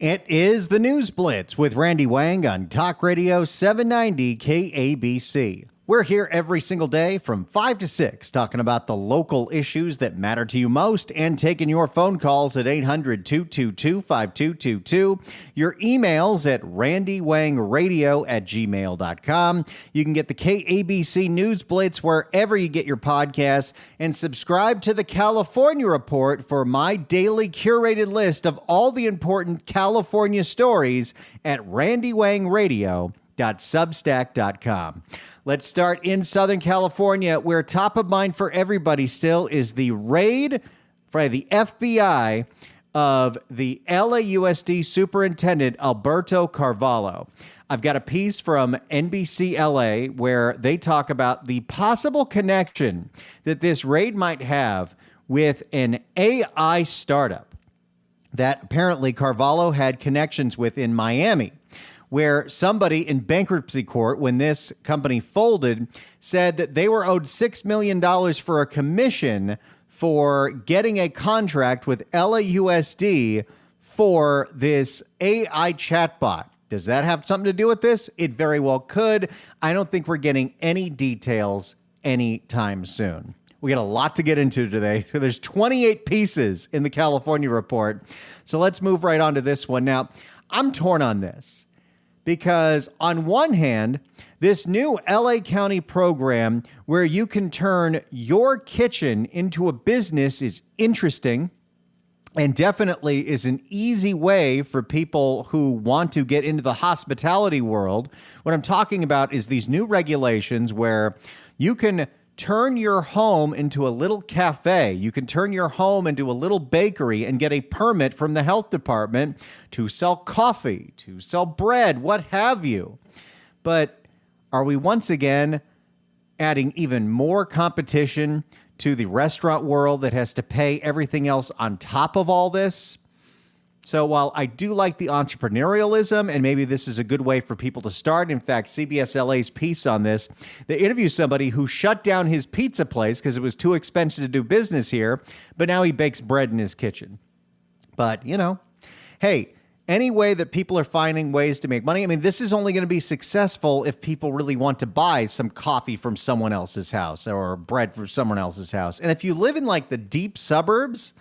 It is the News Blitz with Randy Wang on Talk Radio 790 KABC. We're here every single day from 5 to 6 talking about the local issues that matter to you most and taking your phone calls at 800-222-5222. Your emails at randywangradio@gmail.com. You can get the KABC News Blitz wherever you get your podcasts and subscribe to the California Report for my daily curated list of all the important California stories at randywangradio.substack.com. Let's start in Southern California, where top of mind for everybody still is the raid by the FBI of the LAUSD Superintendent Alberto Carvalho. I've got a piece from NBC LA where they talk about the possible connection that this raid might have with an AI startup that apparently Carvalho had connections with in Miami, where somebody in bankruptcy court, when this company folded, said that they were owed $6 million for a commission for getting a contract with LAUSD for this AI chatbot. Does that have something to do with this? It very well could. I don't think we're getting any details anytime soon. We got a lot to get into today. So there's 28 pieces in the California Report. So let's move right on to this one. Now, I'm torn on this. Because on one hand, this new LA County program where you can turn your kitchen into a business is interesting and definitely is an easy way for people who want to get into the hospitality world. What I'm talking about is these new regulations where you can turn your home into a little cafe. You can turn your home into a little bakery and get a permit from the health department to sell coffee, to sell bread, what have you. But are we once again adding even more competition to the restaurant world that has to pay everything else on top of all this? So while I do like the entrepreneurialism, and maybe this is a good way for people to start, in fact, CBS LA's piece on this, they interview somebody who shut down his pizza place because it was too expensive to do business here, but now he bakes bread in his kitchen. But, you know, hey, any way that people are finding ways to make money, I mean, this is only going to be successful if people really want to buy some coffee from someone else's house or bread from someone else's house. And if you live in like the deep suburbs,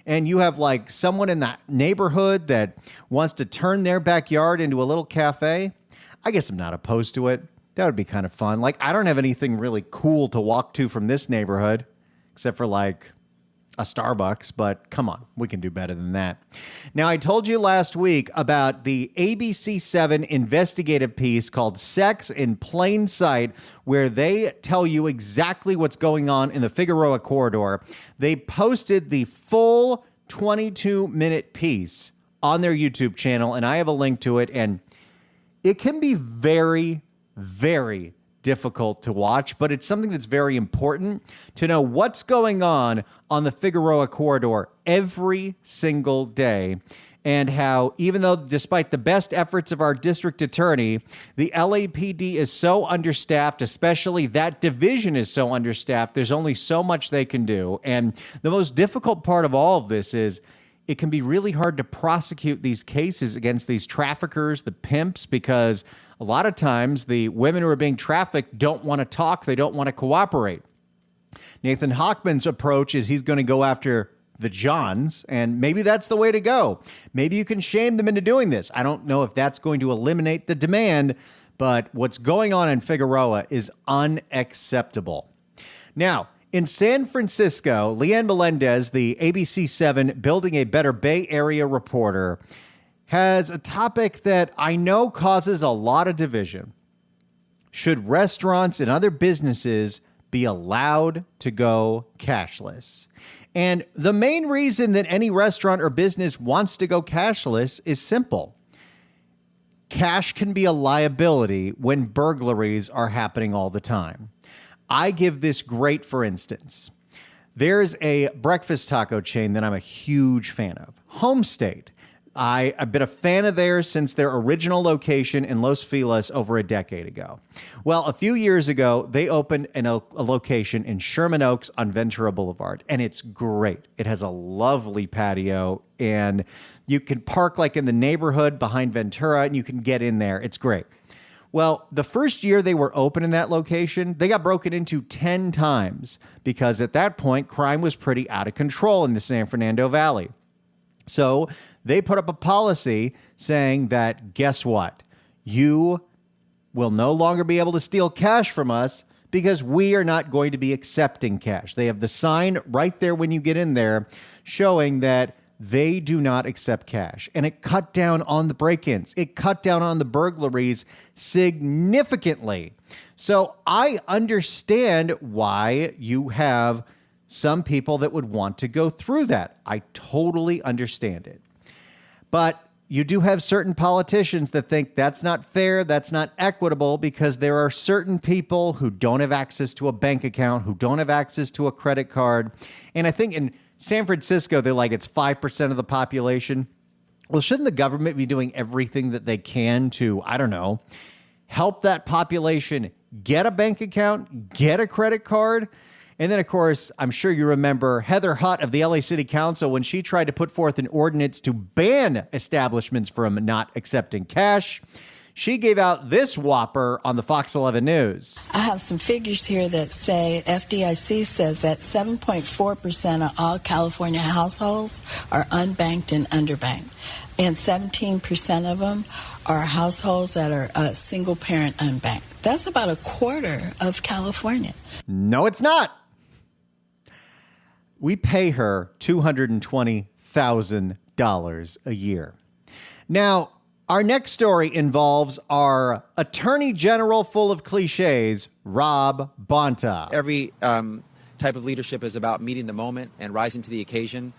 and you have like someone in that neighborhood that wants to turn their backyard into a little cafe, I guess I'm not opposed to it. That would be kind of fun. Like, I don't have anything really cool to walk to from this neighborhood, except for like a Starbucks, but come on, we can do better than that. Now, I told you last week about the ABC7 investigative piece called Sex in Plain Sight, where they tell you exactly what's going on in the Figueroa corridor. They posted the full 22-minute piece on their YouTube channel, and I have a link to it, and it can be very, very difficult to watch, but it's something that's very important to know what's going on the Figueroa corridor every single day, and how even though despite the best efforts of our district attorney, the LAPD is so understaffed, especially that division is so understaffed, there's only so much they can do. And the most difficult part of all of this is it can be really hard to prosecute these cases against these traffickers, the pimps, because a lot of times the women who are being trafficked don't want to talk. They don't want to cooperate. Nathan Hochman's approach is he's going to go after the Johns, and maybe that's the way to go. Maybe you can shame them into doing this. I don't know if that's going to eliminate the demand, but what's going on in Figueroa is unacceptable. Now, in San Francisco, Leanne Melendez, the ABC7 Building a Better Bay Area reporter, has a topic that I know causes a lot of division. Should restaurants and other businesses be allowed to go cashless? And the main reason that any restaurant or business wants to go cashless is simple. Cash can be a liability when burglaries are happening all the time. I give this great for instance. There's a breakfast taco chain that I'm a huge fan of, Home State. I've been a fan of theirs since their original location in Los Feliz over a decade ago. Well, a few years ago, they opened a location in Sherman Oaks on Ventura Boulevard, and it's great. It has a lovely patio, and You can park like in the neighborhood behind Ventura and you can get in there. It's great. Well, the first year they were open in that location, they got broken into 10 times because at that point, crime was pretty out of control in the San Fernando Valley. So they put up a policy saying that, guess what? You will no longer be able to steal cash from us because we are not going to be accepting cash. They have the sign right there when you get in there showing that they do not accept cash. And it cut down on the break-ins. It cut down on the burglaries significantly. So I understand why you have some people that would want to go through that. I totally understand it. But you do have certain politicians that think that's not fair, that's not equitable, because there are certain people who don't have access to a bank account, who don't have access to a credit card. And I think in San Francisco, they're like, it's 5% of the population. Well, shouldn't the government be doing everything that they can to, I don't know, help that population get a bank account, get a credit card? And then, of course, I'm sure you remember Heather Hutt of the LA City Council when she tried to put forth an ordinance to ban establishments from not accepting cash. She gave out this whopper on the Fox 11 News. I have some figures here that say FDIC says that 7.4% of all California households are unbanked and underbanked, and 17% of them are households that are single parent unbanked. That's about a quarter of California. No, it's not. We pay her $220,000 a year. Now, our next story involves our Attorney General full of cliches, Rob Bonta. Every type of leadership is about meeting the moment and rising to the occasion,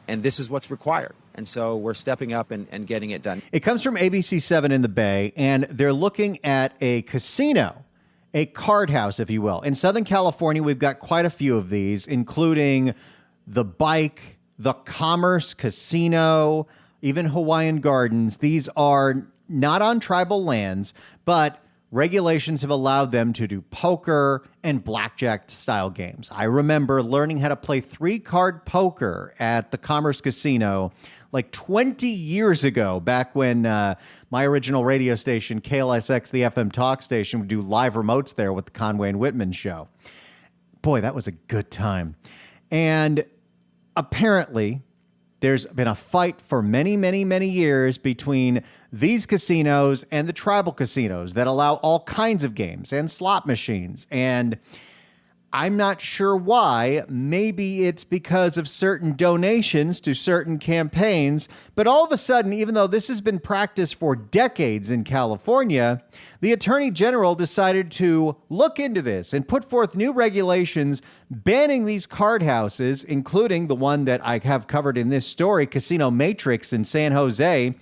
and this is what's required. And so we're stepping up and getting it done. It comes from ABC7 in the Bay, and they're looking at a casino, a card house, if you will. In Southern California, we've got quite a few of these, including the Bike, the Commerce Casino, even Hawaiian Gardens. These are not on tribal lands, but regulations have allowed them to do poker and blackjack style games. I remember learning how to play 3-card poker at the Commerce Casino like 20 years ago, back when my original radio station, KLSX, the FM talk station, would do live remotes there with the Conway and Whitman show. Boy, that was a good time. And apparently, there's been a fight for many, many, many years between these casinos and the tribal casinos that allow all kinds of games and slot machines. And I'm not sure why. Maybe it's because of certain donations to certain campaigns. But all of a sudden, even though this has been practiced for decades in California, the Attorney General decided to look into this and put forth new regulations banning these card houses, including the one that I have covered in this story, Casino Matrix in San Jose.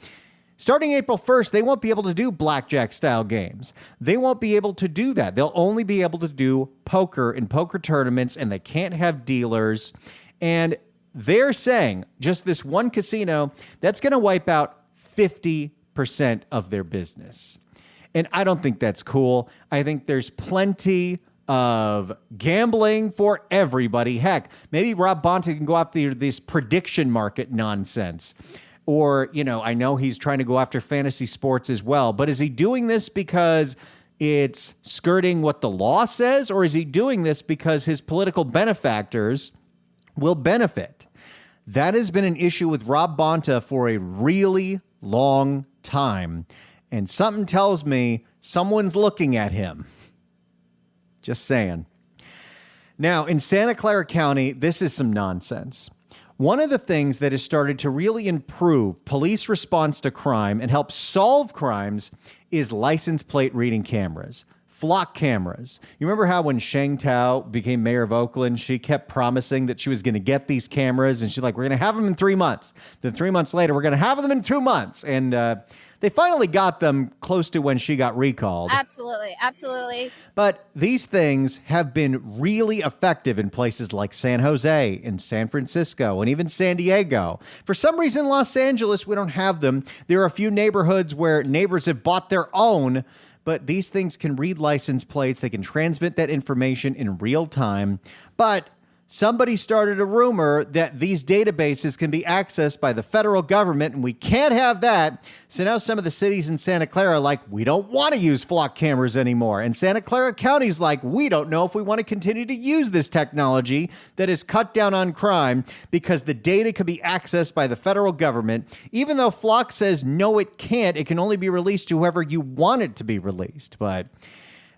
Starting April 1st, they won't be able to do blackjack-style games. They won't be able to do that. They'll only be able to do poker in poker tournaments, and they can't have dealers. And they're saying just this one casino, that's going to wipe out 50% of their business. And I don't think that's cool. I think there's plenty of gambling for everybody. Heck, maybe Rob Bonta can go after this prediction market nonsense. Or, you know, I know he's trying to go after fantasy sports as well, but is he doing this because it's skirting what the law says, or is he doing this because his political benefactors will benefit? That has been an issue with Rob Bonta for a really long time, and something tells me someone's looking at him. Just saying. Now, in Santa Clara County, this is some nonsense. One of the things that has started to really improve police response to crime and help solve crimes is license plate reading cameras, flock cameras. You remember how when Sheng Tao became mayor of Oakland, she kept promising that she was going to get these cameras, and she's like, we're going to have them in 3 months. Then 3 months later, we're going to have them in 2 months. And they finally got them close to when she got recalled. Absolutely, absolutely. But these things have been really effective in places like San Jose, in San Francisco, and even San Diego. For some reason, Los Angeles, we don't have them. There are a few neighborhoods where neighbors have bought their own, but these things can read license plates. They can transmit that information in real time. But somebody started a rumor that these databases can be accessed by the federal government, and we can't have that. So now some of the cities in Santa Clara are like, we don't want to use flock cameras anymore. And Santa Clara County's like, we don't know if we want to continue to use this technology that has cut down on crime because the data can be accessed by the federal government. Even though Flock says, no, it can't. It can only be released to whoever you want it to be released. But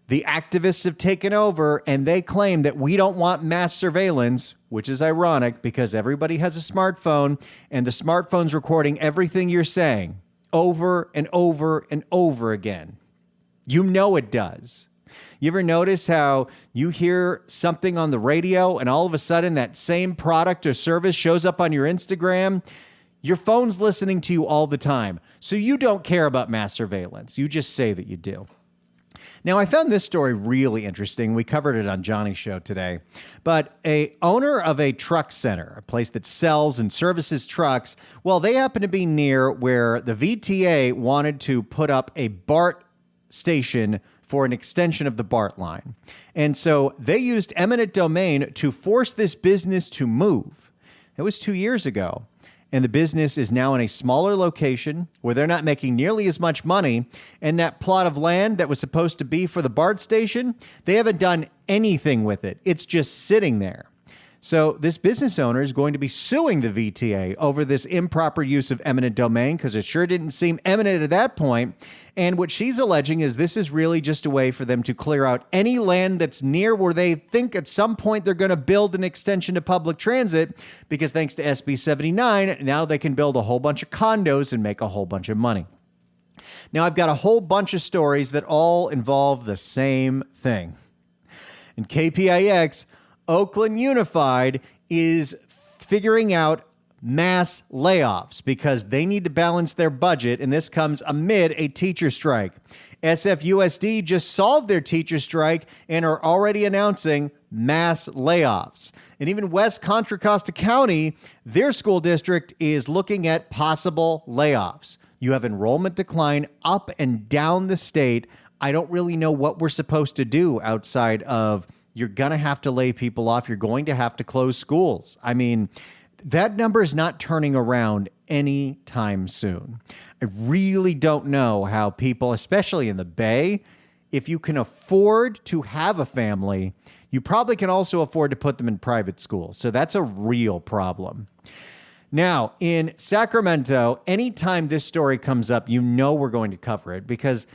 the activists have taken over, and they claim that we don't want mass surveillance, which is ironic because everybody has a smartphone, and the smartphone's recording everything you're saying over and over and over again. You know it does. You ever notice how you hear something on the radio, and all of a sudden that same product or service shows up on your Instagram? Your phone's listening to you all the time, so you don't care about mass surveillance. You just say that you do. Now, I found this story really interesting. We covered it on Johnny's show today. But a owner of a truck center, a place that sells and services trucks, well, they happen to be near where the VTA wanted to put up a BART station for an extension of the BART line. And so they used eminent domain to force this business to move. It was 2 years ago. And the business is now in a smaller location where they're not making nearly as much money. And that plot of land that was supposed to be for the BART station, they haven't done anything with it. It's just sitting there. So this business owner is going to be suing the VTA over this improper use of eminent domain because it sure didn't seem eminent at that point. And what she's alleging is this is really just a way for them to clear out any land that's near where they think at some point they're going to build an extension to public transit, because thanks to SB 79, now they can build a whole bunch of condos and make a whole bunch of money. Now, I've got a whole bunch of stories that all involve the same thing. In KPIX, Oakland Unified is figuring out mass layoffs because they need to balance their budget, and this comes amid a teacher strike. SFUSD just solved their teacher strike and are already announcing mass layoffs. And even West Contra Costa County, their school district is looking at possible layoffs. You have enrollment decline up and down the state. I don't really know what we're supposed to do outside of you're going to have to lay people off. You're going to have to close schools. I mean, that number is not turning around anytime soon. I really don't know how people, especially in the Bay, if you can afford to have a family, you probably can also afford to put them in private schools. So that's a real problem. Now, in Sacramento, anytime this story comes up, you know we're going to cover it because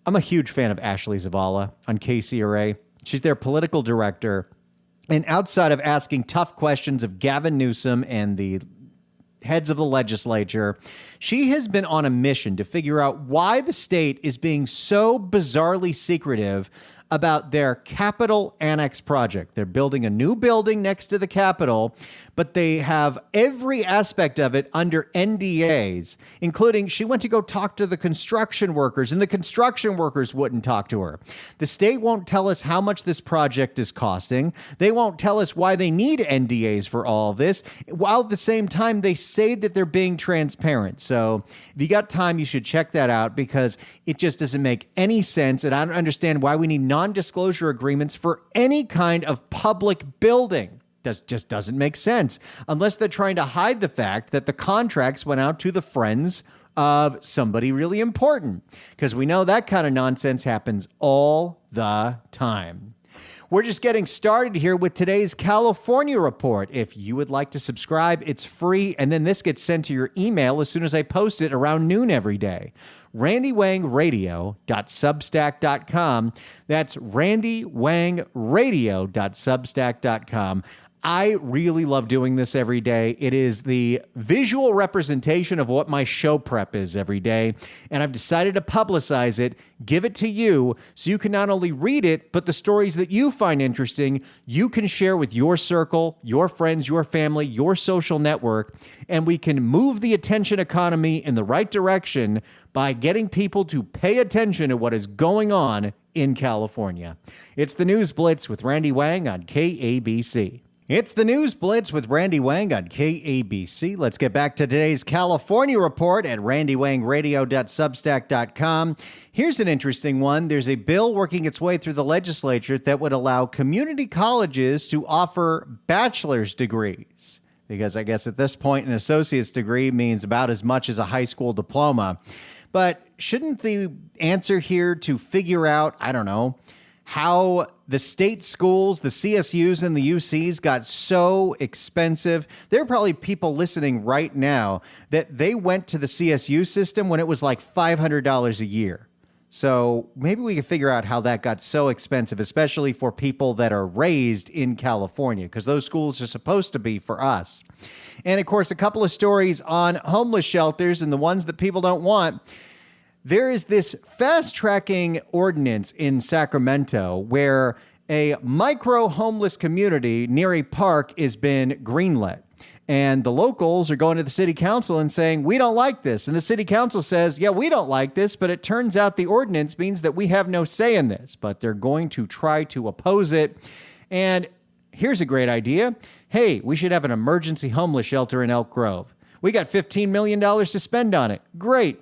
I'm a huge fan of Ashley Zavala on KCRA. She's their political director. And outside of asking tough questions of Gavin Newsom and the heads of the legislature, she has been on a mission to figure out why the state is being so bizarrely secretive about their Capitol Annex project. They're building a new building next to the Capitol, but they have every aspect of it under NDAs, including she went to go talk to the construction workers, and the construction workers wouldn't talk to her. The state won't tell us how much this project is costing. They won't tell us why they need NDAs for all of this, while at the same time they say that they're being transparent. So if you got time, you should check that out because it just doesn't make any sense, and I don't understand why we need non-disclosure agreements for any kind of public building. Just doesn't make sense unless they're trying to hide the fact that the contracts went out to the friends of somebody really important, because we know that kind of nonsense happens all the time. We're just getting started here with today's California report. If you would like to subscribe, it's free, and then this gets sent to your email as soon as I post it around noon every day. randywangradio.substack.com. That's randywangradio.substack.com. I really love doing this every day. It is the visual representation of what my show prep is every day, and I've decided to publicize it, give it to you, so you can not only read it, but the stories that you find interesting, you can share with your circle, your friends, your family, your social network, and we can move the attention economy in the right direction by getting people to pay attention to what is going on in California. It's the News Blitz with Randy Wang on KABC. It's the News Blitz with Randy Wang on KABC. Let's get back to today's California report at randywangradio.substack.com. Here's an interesting one. There's a bill working its way through the legislature that would allow community colleges to offer bachelor's degrees. Because I guess at this point, an associate's degree means about as much as a high school diploma. But shouldn't the answer here to figure out, I don't know, how the state schools, the CSUs and the UCs got so expensive? There are probably people listening right now that they went to the CSU system when it was like $500 a year. So maybe we can figure out how that got so expensive, especially for people that are raised in California, because those schools are supposed to be for us. And of course, a couple of stories on homeless shelters and the ones that people don't want. There is this fast-tracking ordinance in Sacramento where a micro-homeless community near a park has been greenlit. And the locals are going to the city council and saying, we don't like this. And the city council says, yeah, we don't like this, but it turns out the ordinance means that we have no say in this. But they're going to try to oppose it. And here's a great idea. Hey, we should have an emergency homeless shelter in Elk Grove. We got $15 million to spend on it. Great.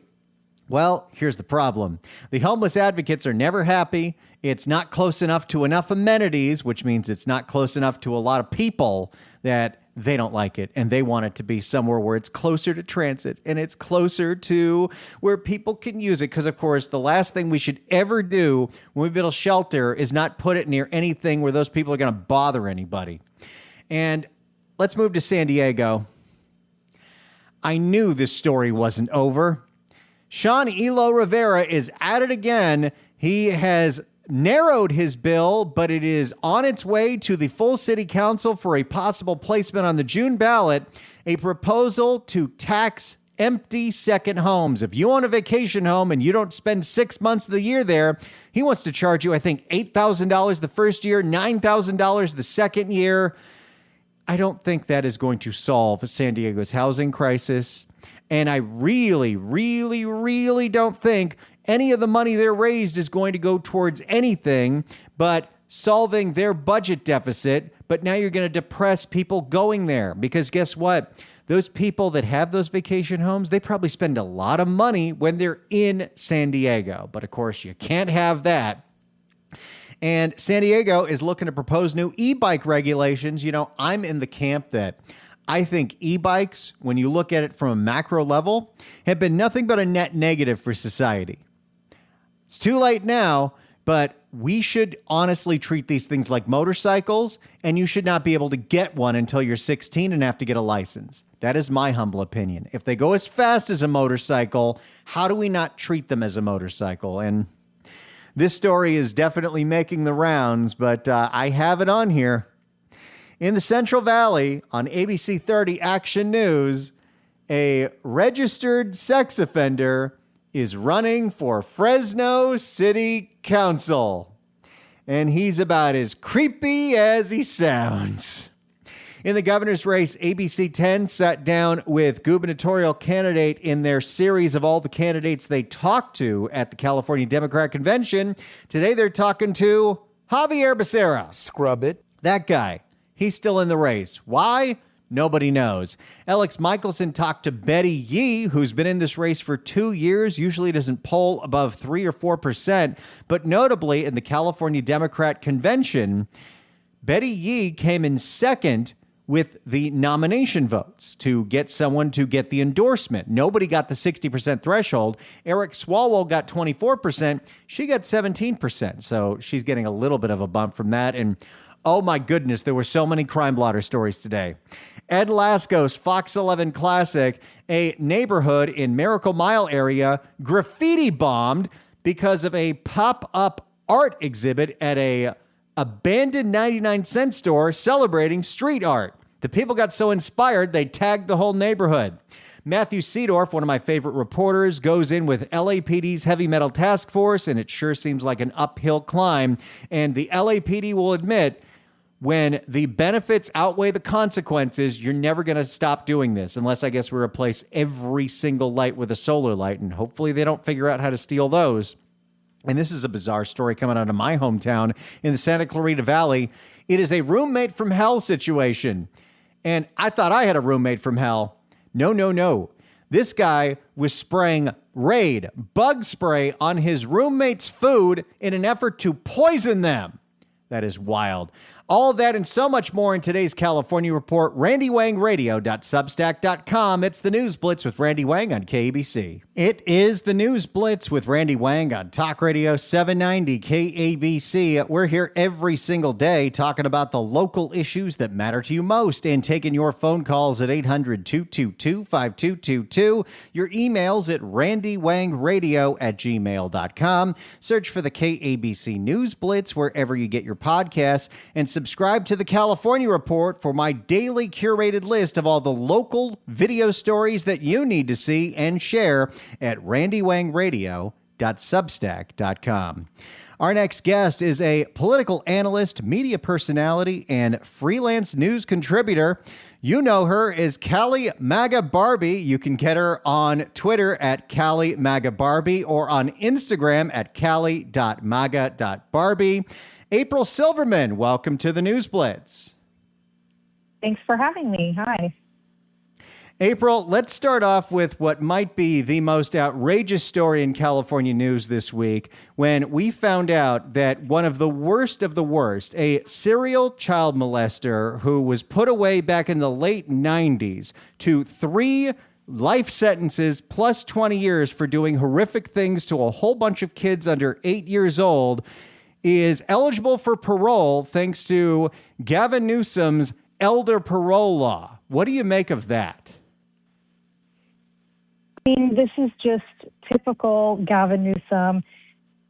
Well, here's the problem. The homeless advocates are never happy. It's not close enough to enough amenities, which means it's not close enough to a lot of people that they don't like it. And they want it to be somewhere where it's closer to transit and it's closer to where people can use it. Because, of course, the last thing we should ever do when we build a shelter is not put it near anything where those people are going to bother anybody. And let's move to San Diego. I knew this story wasn't over. Sean Elo Rivera is at it again. He has narrowed his bill, but it is on its way to the full city council for a possible placement on the June ballot, a proposal to tax empty second homes. If you own a vacation home and you don't spend 6 months of the year there, he wants to charge you, I think, $8,000 the first year, $9,000 the second year. I don't think that is going to solve San Diego's housing crisis. And I really, really, really don't think any of the money they're raised is going to go towards anything but solving their budget deficit. But now you're going to depress people going there, because guess what? Those people that have those vacation homes, they probably spend a lot of money when they're in San Diego. But of course, you can't have that. And San Diego is looking to propose new e-bike regulations. You know, I'm in the camp that I think e-bikes, when you look at it from a macro level, have been nothing but a net negative for society. It's too late now, but we should honestly treat these things like motorcycles, and you should not be able to get one until you're 16 and have to get a license. That is my humble opinion. If they go as fast as a motorcycle, how do we not treat them as a motorcycle? And this story is definitely making the rounds, but I have it on here. In the Central Valley, on ABC 30 Action News, a registered sex offender is running for Fresno City Council. And he's about as creepy as he sounds. In the governor's race, ABC 10 sat down with gubernatorial candidate in their series of all the candidates they talked to at the California Democrat Convention. Today they're talking to Javier Becerra. Scrub it. That guy. He's still in the race. Why? Nobody knows. Alex Michelson talked to Betty Yee, who's been in this race for 2 years, usually doesn't poll above 3 or 4%. But notably, in the California Democrat Convention, Betty Yee came in second with the nomination votes to get someone to get the endorsement. Nobody got the 60% threshold. Eric Swalwell got 24%. She got 17%. So she's getting a little bit of a bump from that. And oh my goodness, there were so many crime blotter stories today. Ed Lasco's Fox 11 Classic, a neighborhood in Miracle Mile area, graffiti bombed because of a pop-up art exhibit at a abandoned 99-cent store celebrating street art. The people got so inspired, they tagged the whole neighborhood. Matthew Seedorf, one of my favorite reporters, goes in with LAPD's Heavy Metal Task Force, and it sure seems like an uphill climb. And the LAPD will admit, when the benefits outweigh the consequences, you're never going to stop doing this, unless I guess we replace every single light with a solar light, and hopefully they don't figure out how to steal those. And this is a bizarre story coming out of my hometown in the Santa Clarita Valley. It is a roommate from hell situation. And I thought I had a roommate from hell. No, no, no. This guy was spraying Raid bug spray on his roommate's food in an effort to poison them. That is wild. All of that and so much more in today's California Report. RandyWangRadio.substack.com. It's the News Blitz with Randy Wang on KABC. It is the News Blitz with Randy Wang on Talk Radio 790 KABC. We're here every single day talking about the local issues that matter to you most and taking your phone calls at 800-222-5222. Your emails at randywangradio@gmail.com. Search for the KABC News Blitz wherever you get your podcasts, and subscribe to the California Report for my daily curated list of all the local video stories that you need to see and share at randywangradio.substack.com. Our next guest is a political analyst, media personality, and freelance news contributor. You know her as CaliMAGABarbie. You can get her on Twitter at CaliMAGABarbie or on Instagram at cali.maga.barbie. April Silverman, welcome to the News Blitz. Thanks for having me. Hi. April, let's start off with what might be the most outrageous story in California news this week, when we found out that one of the worst, a serial child molester who was put away back in the late 90s to 3 life sentences plus 20 years for doing horrific things to a whole bunch of kids under 8 years old, is eligible for parole thanks to Gavin Newsom's elder parole law. What do you make of that? I mean, this is just typical Gavin Newsom.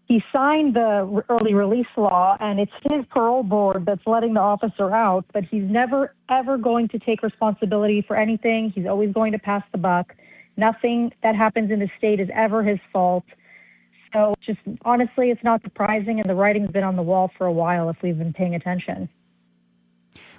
He signed the early release law, and it's his parole board that's letting the officer out, but he's never, ever going to take responsibility for anything. He's always going to pass the buck. Nothing that happens in the state is ever his fault. So just honestly, it's not surprising, and the writing's been on the wall for a while if we've been paying attention.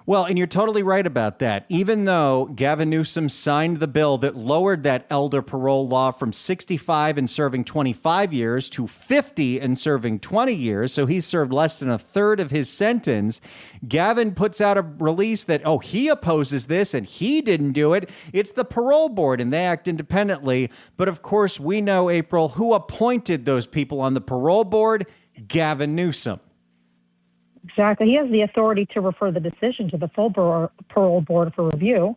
Well, and you're totally right about that. Even though Gavin Newsom signed the bill that lowered that elder parole law from 65 and serving 25 years to 50 and serving 20 years, so he served less than a third of his sentence, Gavin puts out a release that, he opposes this and he didn't do it. It's the parole board and they act independently. But of course, we know, April, who appointed those people on the parole board? Gavin Newsom. Exactly. He has the authority to refer the decision to the full parole board for review.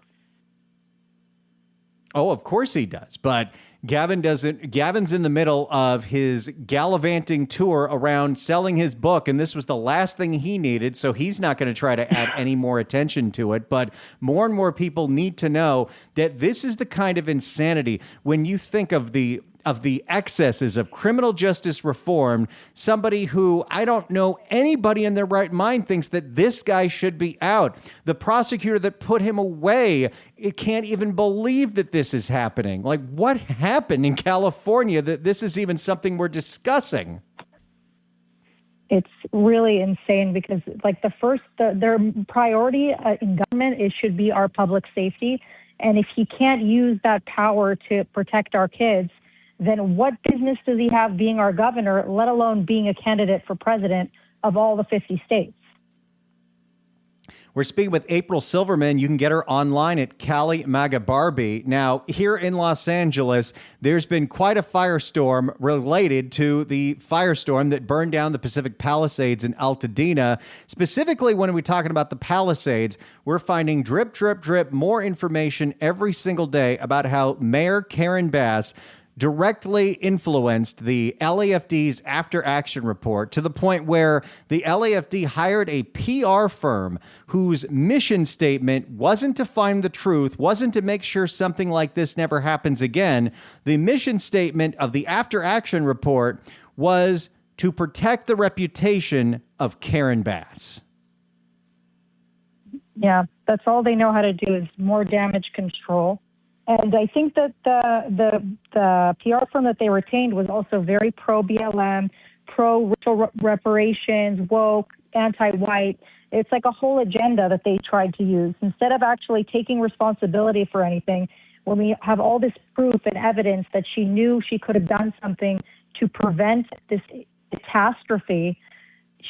Oh, of course he does. But Gavin doesn't. Gavin's in the middle of his gallivanting tour around selling his book, and this was the last thing he needed, so he's not going to try to add any more attention to it. But more and more people need to know that this is the kind of insanity when you think of the excesses of criminal justice reform. Somebody who, I don't know anybody in their right mind thinks that this guy should be out. The prosecutor that put him away, it can't even believe that this is happening. Like, what happened in California that this is even something we're discussing? It's really insane because, like, their priority in government should be our public safety. And if he can't use that power to protect our kids, then what business does he have being our governor, let alone being a candidate for president of all the 50 states? We're speaking with April Silverman. You can get her online at CaliMAGABarbie. Now, here in Los Angeles, there's been quite a firestorm related to the firestorm that burned down the Pacific Palisades in Altadena. Specifically, when we're talking about the Palisades, we're finding drip, drip, drip, more information every single day about how Mayor Karen Bass directly influenced the LAFD's after action report to the point where the LAFD hired a PR firm whose mission statement wasn't to find the truth, wasn't to make sure something like this never happens again. The mission statement of the after action report was to protect the reputation of Karen Bass. Yeah, that's all they know how to do is more damage control. And I think that the PR firm that they retained was also very pro-BLM, pro-racial reparations, woke, anti-white. It's like a whole agenda that they tried to use. Instead of actually taking responsibility for anything, when we have all this proof and evidence that she knew she could have done something to prevent this catastrophe,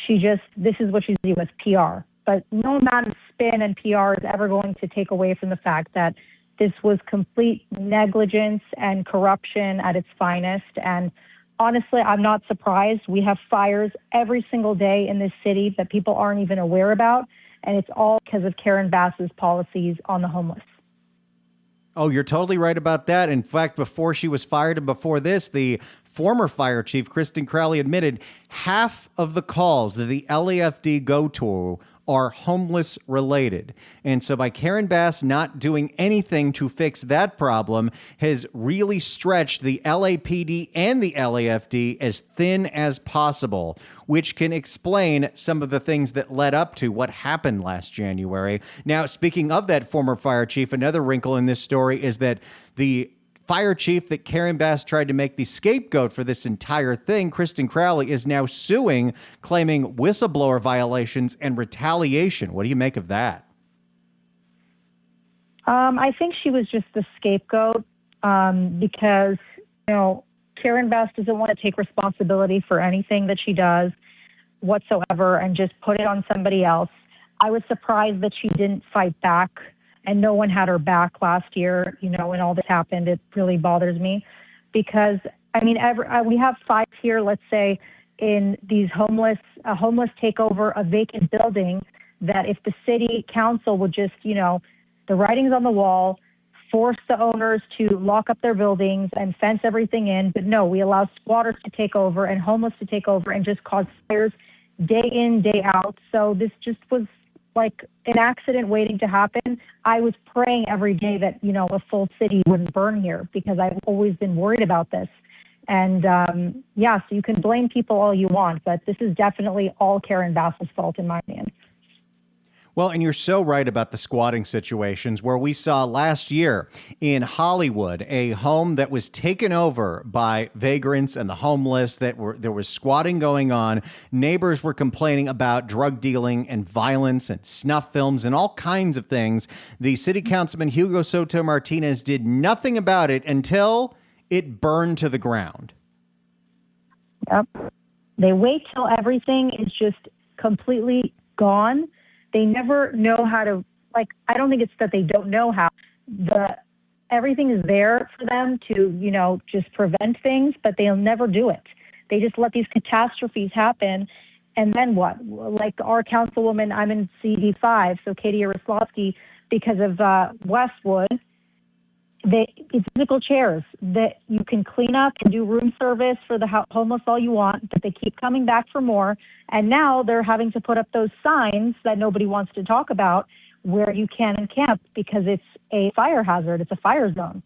this is what she's doing with PR. But no amount of spin and PR is ever going to take away from the fact that this was complete negligence and corruption at its finest. And honestly, I'm not surprised. We have fires every single day in this city that people aren't even aware about. And it's all because of Karen Bass's policies on the homeless. Oh, you're totally right about that. In fact, before she was fired and before this, the former fire chief, Kristen Crowley, admitted half of the calls that the LAFD go to are homeless related. And so by Karen Bass not doing anything to fix that problem has really stretched the LAPD and the LAFD as thin as possible, which can explain some of the things that led up to what happened last January. Now, speaking of that former fire chief, another wrinkle in this story is that the fire chief that Karen Bass tried to make the scapegoat for this entire thing, Kristen Crowley, is now suing, claiming whistleblower violations and retaliation. What do you make of that? I think she was just the scapegoat because, Karen Bass doesn't want to take responsibility for anything that she does whatsoever and just put it on somebody else. I was surprised that she didn't fight back. And no one had her back last year, when all this happened. It really bothers me because, we have fires here, let's say, in these homeless takeover of vacant buildings that if the city council would just, the writing's on the wall, force the owners to lock up their buildings and fence everything in. But no, we allow squatters to take over and homeless to take over and just cause fires day in, day out. So this just was like an accident waiting to happen. I was praying every day that, a full city wouldn't burn here because I've always been worried about this. And so you can blame people all you want, but this is definitely all Karen Bass's fault in my opinion. Well, and you're so right about the squatting situations where we saw last year in Hollywood, a home that was taken over by vagrants and the homeless, there was squatting going on. Neighbors were complaining about drug dealing and violence and snuff films and all kinds of things. The city councilman, Hugo Soto Martinez, did nothing about it until it burned to the ground. Yep. They wait till everything is just completely gone. They never know how to, I don't think it's that they don't know how. Everything is there for them to, just prevent things, but they'll never do it. They just let these catastrophes happen. And then what? Like our councilwoman, I'm in CD5, so Katie Yaroslavsky, because of Westwood, it's musical chairs that you can clean up and do room service for the homeless all you want, but they keep coming back for more. And now they're having to put up those signs that nobody wants to talk about where you can and can't because it's a fire hazard. It's a fire zone.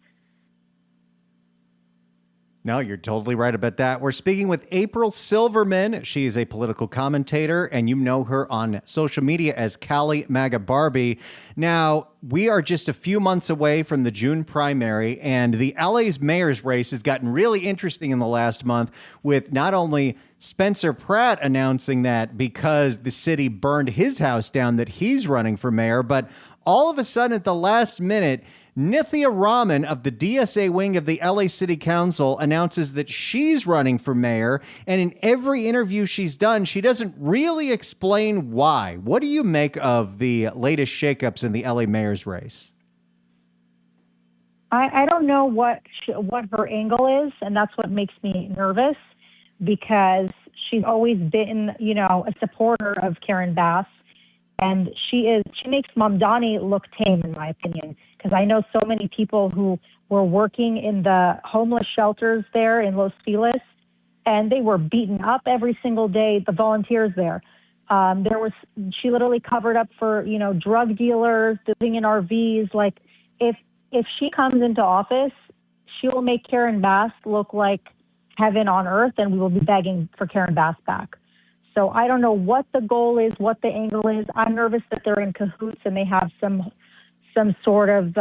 No, you're totally right about that. We're speaking with April Silverman. She is a political commentator, and you know her on social media as CaliMAGABarbie. Now, we are just a few months away from the June primary, and the LA's mayor's race has gotten really interesting in the last month with not only Spencer Pratt announcing that because the city burned his house down that he's running for mayor, but all of a sudden at the last minute, Nithya Raman of the DSA wing of the LA City Council announces that she's running for mayor. And in every interview she's done, she doesn't really explain why. What do you make of the latest shakeups in the LA mayor's race? I don't know what her angle is, and that's what makes me nervous because she's always been, a supporter of Karen Bass. And she makes Mamdani look tame, in my opinion, because I know so many people who were working in the homeless shelters there in Los Feliz, and they were beaten up every single day, the volunteers there. She literally covered up for, drug dealers, living in RVs. Like, if she comes into office, she will make Karen Bass look like heaven on earth, and we will be begging for Karen Bass back. So I don't know what the goal is, what the angle is. I'm nervous that they're in cahoots and they have some sort of,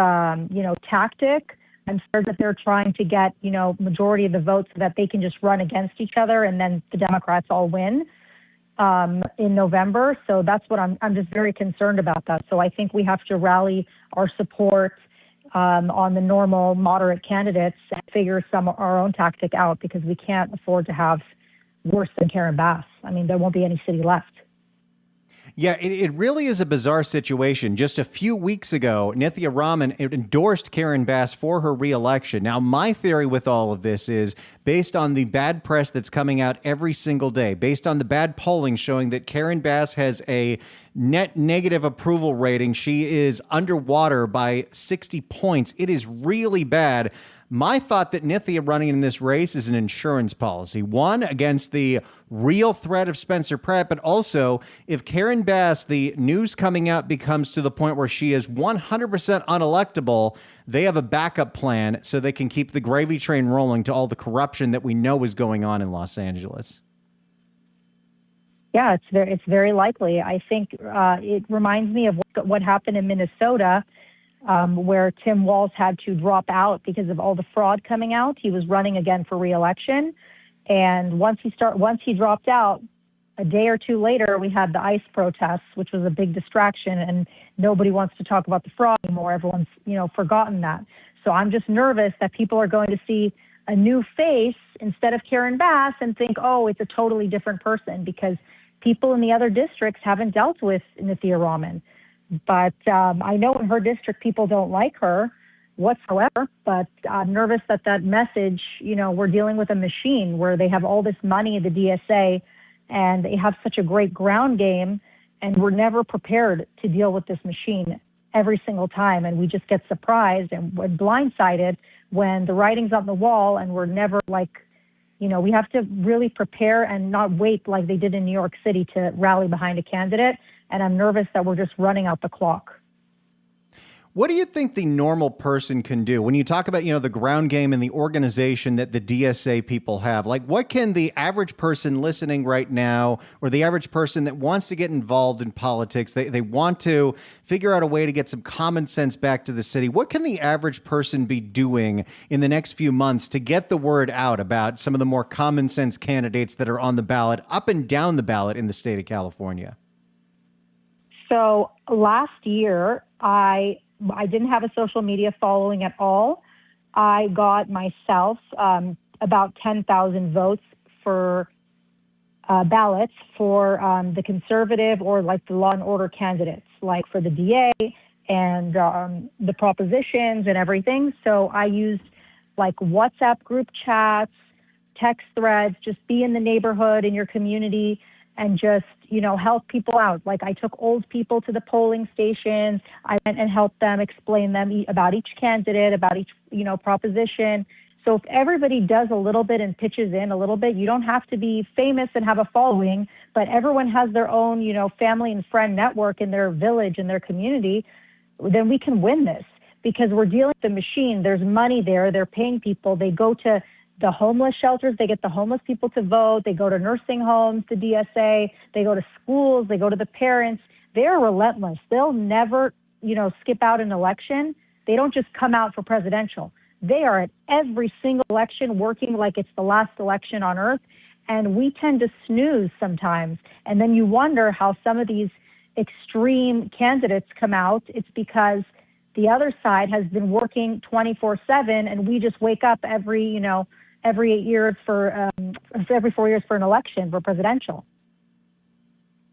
tactic. I'm scared that they're trying to get, majority of the votes so that they can just run against each other and then the Democrats all win in November. So that's what I'm just very concerned about that. So I think we have to rally our support on the normal moderate candidates and figure our own tactic out because we can't afford to have worse than Karen Bass. I mean, there won't be any city left. Yeah, it really is a bizarre situation. Just a few weeks ago, Nithya Raman endorsed Karen Bass for her reelection. Now, my theory with all of this is based on the bad press that's coming out every single day, based on the bad polling showing that Karen Bass has a net negative approval rating. She is underwater by 60 points. It is really bad. My thought that Nithya running in this race is an insurance policy. One, against the real threat of Spencer Pratt, but also if Karen Bass, the news coming out becomes to the point where she is 100% unelectable, they have a backup plan so they can keep the gravy train rolling to all the corruption that we know is going on in Los Angeles. Yeah, it's very likely. I think it reminds me of what happened in Minnesota, where Tim Walz had to drop out because of all the fraud coming out. He was running again for re-election. And once he dropped out, a day or two later, we had the ICE protests, which was a big distraction, and nobody wants to talk about the fraud anymore. Everyone's, forgotten that. So I'm just nervous that people are going to see a new face instead of Karen Bass and think, oh, it's a totally different person, because people in the other districts haven't dealt with Nithya Raman. But I know in her district, people don't like her whatsoever. But I'm nervous that message, we're dealing with a machine where they have all this money, the DSA, and they have such a great ground game. And we're never prepared to deal with this machine every single time. And we just get surprised and we're blindsided when the writing's on the wall, and we're never we have to really prepare and not wait like they did in New York City to rally behind a candidate. And I'm nervous that we're just running out the clock. What do you think the normal person can do when you talk about, the ground game and the organization that the DSA people have? Like, what can the average person listening right now, or the average person that wants to get involved in politics, they want to figure out a way to get some common sense back to the city? What can the average person be doing in the next few months to get the word out about some of the more common sense candidates that are on the ballot, up and down the ballot in the state of California? So last year, I didn't have a social media following at all. I got myself about 10,000 votes for ballots for the conservative or like the law and order candidates, like for the DA and the propositions and everything. So I used like WhatsApp group chats, text threads, just be in the neighborhood, in your community, and just, help people out. Like, I took old people to the polling stations. I went and helped them, explain them about each candidate, about each, proposition. So if everybody does a little bit and pitches in a little bit, you don't have to be famous and have a following, but everyone has their own, family and friend network in their village and their community, then we can win this, because we're dealing with the machine. There's money there. They're paying people. They go to the homeless shelters, they get the homeless people to vote. They go to nursing homes, the DSA. They go to schools. They go to the parents. They're relentless. They'll never, skip out an election. They don't just come out for presidential. They are at every single election working like it's the last election on earth. And we tend to snooze sometimes. And then you wonder how some of these extreme candidates come out. It's because the other side has been working 24/7, and we just wake up every 8 years every 4 years for an election for presidential.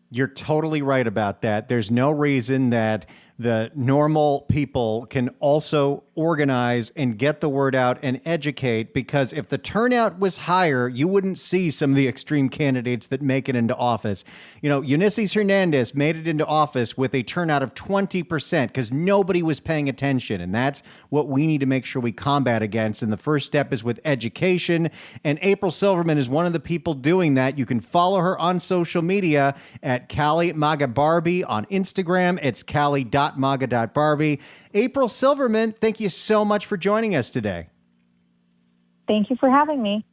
You're totally right about that. There's no reason that the normal people can also organize and get the word out and educate, because if the turnout was higher, you wouldn't see some of the extreme candidates that make it into office. Ulysses Hernandez made it into office with a turnout of 20% because nobody was paying attention. And that's what we need to make sure we combat against. And the first step is with education. And April Silverman is one of the people doing that. You can follow her on social media at CaliMAGABarbie on Instagram. It's Cali.maga.barbie. April Silverman, thank you so much for joining us today. Thank you for having me.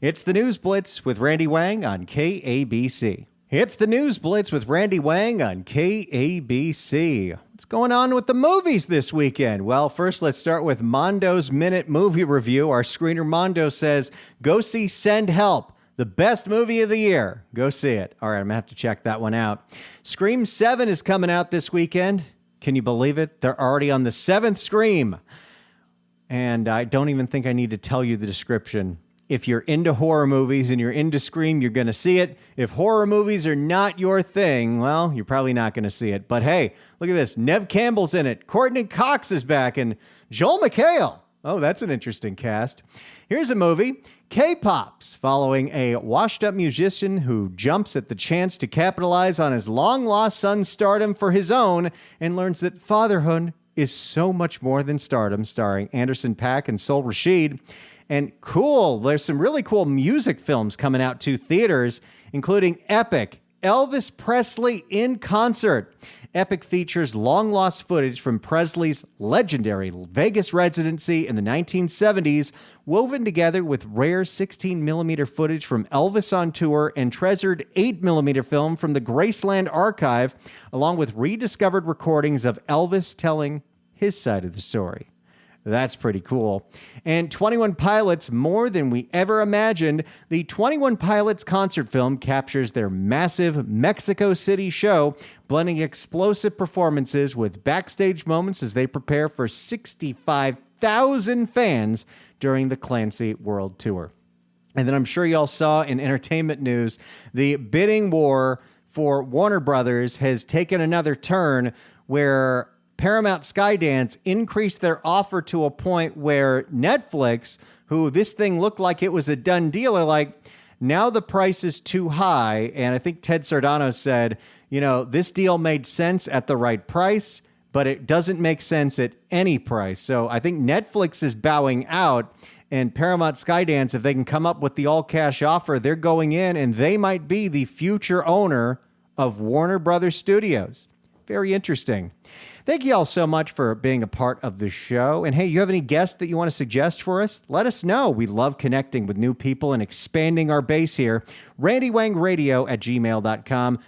It's the News Blitz with Randy Wang on KABC. It's the News Blitz with Randy Wang on KABC. What's going on with the movies this weekend? Well, first, let's start with Mondo's Minute Movie Review. Our screener Mondo says, go see Send Help, the best movie of the year. Go see it. All right, I'm going to have to check that one out. Scream 7 is coming out this weekend. Can you believe it? They're already on the 7th Scream. And I don't even think I need to tell you the description. If you're into horror movies and you're into Scream, you're going to see it. If horror movies are not your thing, well, you're probably not going to see it. But hey, look at this. Nev Campbell's in it. Courtney Cox is back, and Joel McHale. Oh, that's an interesting cast. Here's a movie, K-Pops, following a washed-up musician who jumps at the chance to capitalize on his long-lost son's stardom for his own and learns that fatherhood is so much more than stardom, starring Anderson .Paak and Sol Rashid. And cool, there's some really cool music films coming out to theaters, including Epic, Elvis Presley in concert. Epic features long-lost footage from Presley's legendary Vegas residency in the 1970s, woven together with rare 16mm footage from Elvis on tour and treasured 8mm film from the Graceland archive, along with rediscovered recordings of Elvis telling his side of the story. That's pretty cool. And 21 Pilots, More Than We Ever Imagined. The 21 Pilots concert film captures their massive Mexico City show, blending explosive performances with backstage moments as they prepare for 65,000 fans during the Clancy World Tour. And then I'm sure y'all saw in entertainment news, the bidding war for Warner Brothers has taken another turn where Paramount Skydance increased their offer to a point where Netflix, who this thing looked like it was a done deal, are like, now the price is too high. And I think Ted Sardano said, this deal made sense at the right price, but it doesn't make sense at any price. So I think Netflix is bowing out, and Paramount Skydance, if they can come up with the all-cash offer, they're going in, and they might be the future owner of Warner Brothers Studios. Very interesting. Thank you all so much for being a part of the show. And hey, you have any guests that you want to suggest for us? Let us know. We love connecting with new people and expanding our base here. RandyWangRadio@gmail.com.